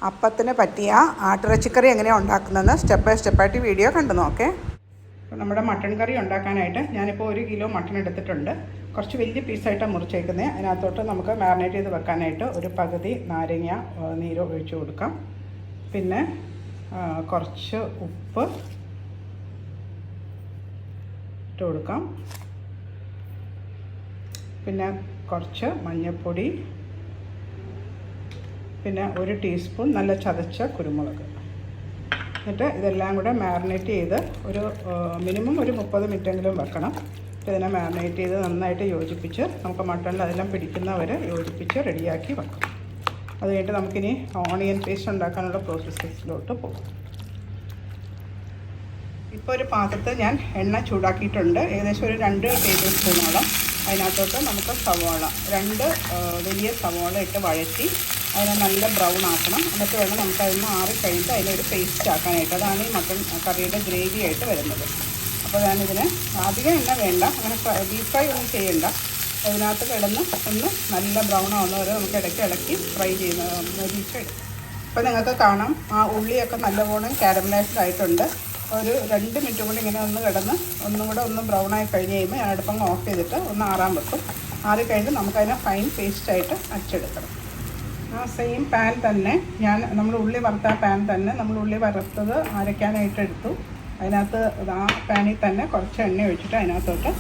അപ്പത്തിന് പറ്റിയ ആട്ടിറച്ചിക്കറി എങ്ങനെയാണ് ഉണ്ടാക്കുന്നതെന്ന് സ്റ്റെപ്പ് ബൈ സ്റ്റെപ്പായിട്ട് വീഡിയോ കണ്ടു നോക്കേ. അപ്പോൾ നമ്മുടെ മട്ടൺ കറി ഉണ്ടാക്കാനായിട്ട് ഞാനിപ്പോൾ 1 കിലോ മട്ടൺ എടുത്തിട്ടുണ്ട്. കുറച്ച് വലിയ പീസായിട്ടാണ് മുറിച്ചേക്കുന്നത്. അതിനകത്തോട്ട് നമുക്ക് മാരിനേറ്റ് ചെയ്ത് വെക്കാനായിട്ട് ഒരു പകുതി നാരങ്ങ നീര് ഒഴിച്ച് കൊടുക്കാം. പിന്നെ കുറച്ച് ഉപ്പ് ഇട്ട് കൊടുക്കാം. പിന്നെ കുറച്ച് മഞ്ഞൾപ്പൊടി, പിന്നെ 1 ടീസ്പൂൺ നല്ല ചതച്ച കുരുമുളക്. എന്നിട്ട് ഇതെല്ലാം കൂടെ മാരിനേറ്റ് ചെയ്ത് ഒരു മിനിമം ഒരു 30 മിനിറ്റെങ്കിലും വെക്കണം. ഇതിനെ മാരിനേറ്റ് ചെയ്ത് നന്നായിട്ട് യോജിപ്പിച്ച് നമുക്ക് മട്ടണിൽ അതെല്ലാം പിടിക്കുന്നവരെ യോജിപ്പിച്ച് റെഡിയാക്കി വെക്കാം. അത് കഴിഞ്ഞിട്ട് നമുക്കിനി ഓണിയൻ പേസ്റ്റ് ഉണ്ടാക്കാനുള്ള പ്രോസസ്സിലോട്ട് പോകും. ഇപ്പോൾ ഒരു പാത്രത്തിൽ ഞാൻ എണ്ണ ചൂടാക്കിയിട്ടുണ്ട്. ഏകദേശം ഒരു 2 ടേബിൾ സ്പൂണോളം. അതിനകത്തോട്ട് നമുക്ക് സവാള 2 വലിയ സവാള ഇട്ട് വഴറ്റി അതിനെ നല്ല ബ്രൗൺ ആക്കണം. എന്നിട്ട് വേണം നമുക്ക് അതിന് ആറിക്കഴിഞ്ഞിട്ട് അതിനൊരു പേസ്റ്റ് ആക്കാനായിട്ട്. അതാണ് ഈ മട്ടൺ കറിയുടെ ഗ്രേവി ആയിട്ട് വരുന്നത്. അപ്പോൾ ഞാനിതിന് അധികം എണ്ണ വേണ്ട, അങ്ങനെ ഡീപ് ഫ്രൈ ഒന്നും ചെയ്യണ്ട. അതിനകത്ത് കിടന്ന് ഒന്ന് നല്ല ബ്രൗൺ ആവുന്നവരെ നമുക്ക് ഇടയ്ക്ക് ഫ്രൈ ചെയ്യുന്ന മൊരിച്ചെടുക്കും. അപ്പോൾ നിങ്ങൾക്ക് കാണാം ആ ഉള്ളിയൊക്കെ നല്ലവണ്ണം കാരമലൈസ്ഡ് ആയിട്ടുണ്ട്. ഒരു 2 മിനിറ്റ് കൂടി ഇങ്ങനെ ഒന്ന് കിടന്ന് ഒന്നും കൂടെ ഒന്ന് ബ്രൗൺ ആയി കഴിഞ്ഞ് കഴിയുമ്പോൾ ഞാൻ അടുപ്പം ഓഫ് ചെയ്തിട്ട് ഒന്ന് ആറാൻ വെക്കും. ആറിക്കഴിഞ്ഞ് നമുക്കതിനെ ഫൈൻ പേസ്റ്റായിട്ട് അരച്ചെടുക്കണം. ആ സെയിം പാൻ തന്നെ നമ്മൾ ഉള്ളി വറുത്ത പാൻ തന്നെ നമ്മൾ ഉള്ളി വറുത്തത് അരയ്ക്കാനായിട്ട് എടുത്തു. അതിനകത്ത് ആ പാനിൽ തന്നെ കുറച്ച് എണ്ണ ഒഴിച്ചിട്ട് അതിനകത്തോട്ട്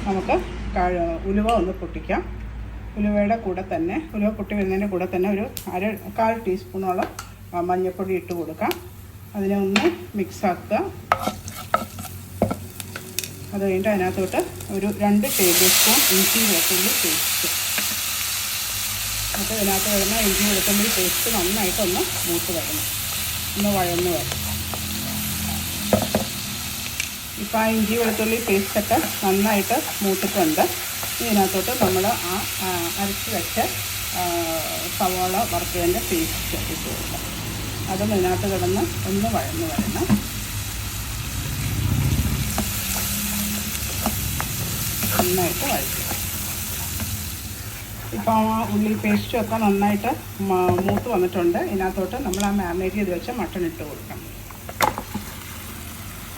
നമുക്ക് ഉലുവ ഒന്ന് പൊട്ടിക്കാം. ഉലുവയുടെ കൂടെ തന്നെ ഉലുവ പൊട്ടി വരുന്നതിൻ്റെ കൂടെ തന്നെ ഒരു 1/4 ടീസ്പൂണോളം മഞ്ഞൾപ്പൊടി ഇട്ട് കൊടുക്കാം. അതിനെ ഒന്ന് മിക്സാക്കുക. അത് കഴിഞ്ഞിട്ട് അതിനകത്തോട്ട് ഒരു 2 ടേബിൾ സ്പൂൺ ഇഞ്ചി വെളുത്തുള്ളി പേസ്റ്റ്. എന്നിട്ട് ഇതിനകത്ത് വരുന്ന ഇഞ്ചി വെളുത്തുള്ളി പേസ്റ്റ് നന്നായിട്ടൊന്ന് മൂത്ത് വരണം, ഒന്ന് വഴന്ന് വരണം. ഇപ്പോൾ ആ ഇഞ്ചി വെളുത്തുള്ളി പേസ്റ്റൊക്കെ നന്നായിട്ട് മൂത്തിട്ടുണ്ട്. ഇതിനകത്തോട്ട് നമ്മൾ അരച്ച് വെച്ച സവാള വറുത്തതിൻ്റെ പേസ്റ്റ് ഇട്ട് കൊടുക്കാം. അതും ഇതിനകത്ത് കിടന്ന് ഒന്ന് വഴന്ന് വരണം. നന്നായിട്ട് വഴറ്റുക. ഇപ്പോൾ ആ ഉള്ളി പേസ്റ്റും ഒക്കെ നന്നായിട്ട് മൂത്ത് വന്നിട്ടുണ്ട്. ഇതിനകത്തോട്ട് നമ്മൾ ആ മാരിനേറ്റ് ചെയ്ത് വെച്ച മട്ടൺ ഇട്ട് കൊടുക്കാം.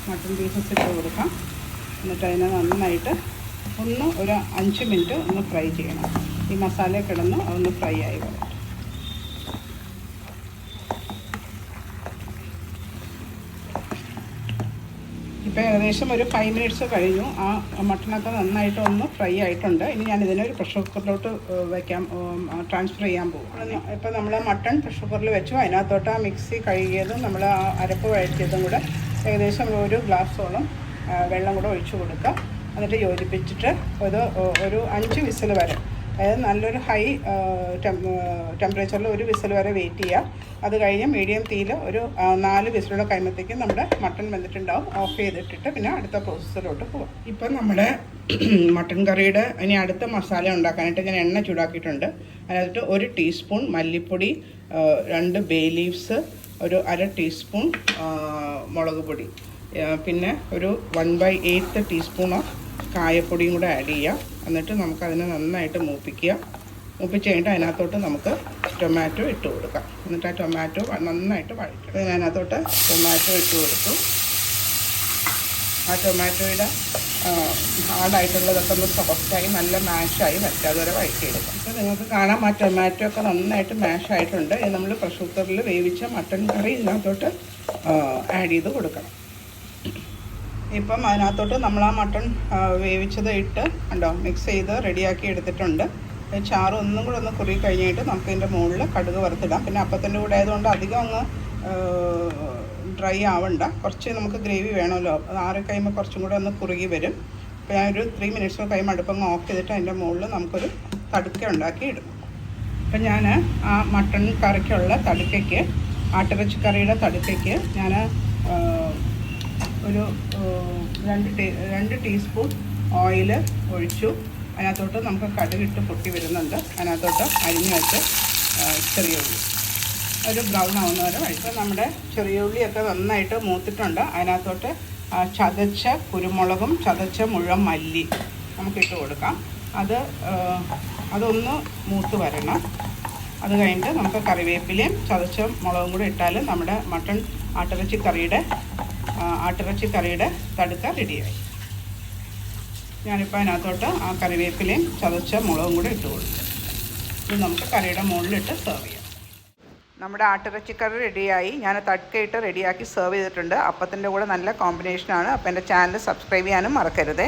മട്ടൺ പീസസ് ഇട്ട് കൊടുക്കാം. എന്നിട്ട് അതിനെ നന്നായിട്ട് ഒരു 5 മിനിറ്റ് ഒന്ന് ഫ്രൈ ചെയ്യണം. ഈ മസാല കിടന്ന് അതൊന്ന് ഫ്രൈ ആയി വരും. ഇപ്പോൾ ഏകദേശം ഒരു 5 മിനിറ്റ്സ് കഴിഞ്ഞു. ആ മട്ടണൊക്കെ നന്നായിട്ട് ഒന്ന് ഫ്രൈ ആയിട്ടുണ്ട്. ഇനി ഞാനിതിനെ ഒരു പ്രഷർ കുക്കറിലോട്ട് ട്രാൻസ്ഫർ ചെയ്യാൻ പോകും. ഇപ്പോൾ നമ്മൾ മട്ടൺ പ്രഷർ കുക്കറിൽ വെച്ചു. അതിനകത്തോട്ട് ആ മിക്സി കഴുകിയതും നമ്മൾ ആ അരപ്പ് വഴറ്റിയതും കൂടെ ഏകദേശം 1 ഗ്ലാസ്സോളം വെള്ളം കൂടെ ഒഴിച്ചു കൊടുക്കുക. എന്നിട്ട് യോജിപ്പിച്ചിട്ട് ഒരു 5 വിസിൽ വരെ, അതായത് നല്ലൊരു ഹൈ ടെമ്പറേച്ചറിൽ 1 വിസിൽ വരെ വെയിറ്റ് ചെയ്യുക. അത് കഴിഞ്ഞ് മീഡിയം തീയിൽ ഒരു 4 വിസിലൂടെ കഴിയുമ്പോഴത്തേക്കും നമ്മുടെ മട്ടൺ വെന്തിട്ടുണ്ടാവും. ഓഫ് ചെയ്തിട്ടിട്ട് പിന്നെ അടുത്ത പ്രോസസ്സിലോട്ട് പോകാം. ഇപ്പം നമ്മുടെ മട്ടൺ കറിയുടെ ഇനി അടുത്ത മസാല ഉണ്ടാക്കാനായിട്ട് ഞാൻ എണ്ണ ചൂടാക്കിയിട്ടുണ്ട്. അതിനകത്ത് 1 ടീസ്പൂൺ മല്ലിപ്പൊടി, 2 ബേ ലീവ്സ്, ഒരു 1/2 ടീസ്പൂൺ മുളക് പൊടി, പിന്നെ ഒരു 1/8 ടീസ്പൂൺ ഓഫ് കായപ്പൊടിയും കൂടെ ആഡ് ചെയ്യുക. എന്നിട്ട് നമുക്കതിനെ നന്നായിട്ട് മൂപ്പിച്ച് കഴിഞ്ഞിട്ട് അതിനകത്തോട്ട് നമുക്ക് ടൊമാറ്റോ ഇട്ട് കൊടുക്കാം. എന്നിട്ട് ആ ടൊമാറ്റോ നന്നായിട്ട് വഴറ്റും. അതിനകത്തോട്ട് ടൊമാറ്റോ ഇട്ട് കൊടുത്തു. ആ ടൊമാറ്റോയുടെ ഹാർഡായിട്ടുള്ളതൊക്കെ ഒന്ന് സോഫ്റ്റായി നല്ല മാഷായി വറ്റാതെ വരെ വഴറ്റിയെടുക്കാം. അപ്പോൾ നിങ്ങൾക്ക് കാണാം ആ ടൊമാറ്റോ ഒക്കെ നന്നായിട്ട് മാഷായിട്ടുണ്ട്. ഇത് നമ്മൾ പ്രഷർ കുക്കറിൽ വേവിച്ച മട്ടൺ കറി ഇതിനകത്തോട്ട് ആഡ് ചെയ്ത് കൊടുക്കണം. ഇപ്പം അതിനകത്തോട്ട് നമ്മൾ ആ മട്ടൺ വേവിച്ചത് ഇട്ട് കണ്ടോ മിക്സ് ചെയ്ത് റെഡിയാക്കി എടുത്തിട്ടുണ്ട്. ചാറ് ഒന്നും കൂടെ ഒന്ന് കുറുകി കഴിഞ്ഞിട്ട് നമുക്ക് ഇതിൻ്റെ മുകളിൽ കടുക് വറുത്തിടാം. പിന്നെ അപ്പത്തിൻ്റെ കൂടെ ആയതുകൊണ്ട് അധികം അങ്ങ് ഡ്രൈ ആവണ്ട. കുറച്ച് നമുക്ക് ഗ്രേവി വേണമല്ലോ. അത് ആറി കഴിയുമ്പോൾ കുറച്ചും കൂടെ ഒന്ന് കുറുകി വരും. അപ്പോൾ ഞാനൊരു 3 മിനിറ്റ്സ് കഴിയുമ്പോൾ അടുപ്പങ്ങ് ഓഫ് ചെയ്തിട്ട് അതിൻ്റെ മുകളിൽ നമുക്കൊരു തടുക്ക ഉണ്ടാക്കി ഇടും. അപ്പം ഞാൻ ആ മട്ടൺ കറിക്കുള്ള തടുക്കയ്ക്ക്, ആട്ടിറച്ചി കറിയുടെ തടുക്കയ്ക്ക് ഞാൻ ഒരു 2 ടീസ്പൂൺ ഓയിൽ ഒഴിച്ചു. അതിനകത്തോട്ട് നമുക്ക് കടുകിട്ട് പൊട്ടി വരുന്നുണ്ട്. അതിനകത്തോട്ട് അരിഞ്ഞ് വെച്ച് ചെറിയ ഉള്ളി ഒരു ബ്രൗൺ ആവുന്നവരെ വഴിച്ച് നമ്മുടെ ചെറിയ ഉള്ളിയൊക്കെ നന്നായിട്ട് മൂത്തിട്ടുണ്ട്. അതിനകത്തോട്ട് ചതച്ച കുരുമുളകും ചതച്ച മുഴുവൻ മല്ലി നമുക്കിട്ട് കൊടുക്കാം. അതൊന്ന് മൂത്ത് വരണം. അത് കഴിഞ്ഞിട്ട് നമുക്ക് കറിവേപ്പിലയും ചതച്ച മുളകും കൂടി ഇട്ടാൽ നമ്മുടെ മട്ടൺ ആട്ടിറച്ചി കറിയുടെ തടുക്ക റെഡിയായി. ഞാനിപ്പോൾ അതിനകത്തോട്ട് ആ കറിവേപ്പിലയും ചതച്ച മുളകും കൂടി ഇട്ട് കൊടുക്കും. ഇത് നമുക്ക് കറിയുടെ മുകളിലിട്ട് സെർവ് ചെയ്യാം. നമ്മുടെ ആട്ടിറച്ചിക്കറി റെഡിയായി. ഞാൻ തടുക്കയിട്ട് റെഡിയാക്കി സെർവ് ചെയ്തിട്ടുണ്ട്. അപ്പത്തിൻ്റെ കൂടെ നല്ല കോമ്പിനേഷനാണ്. അപ്പോൾ എൻ്റെ ചാനൽ സബ്സ്ക്രൈബ് ചെയ്യാനും മറക്കരുതേ.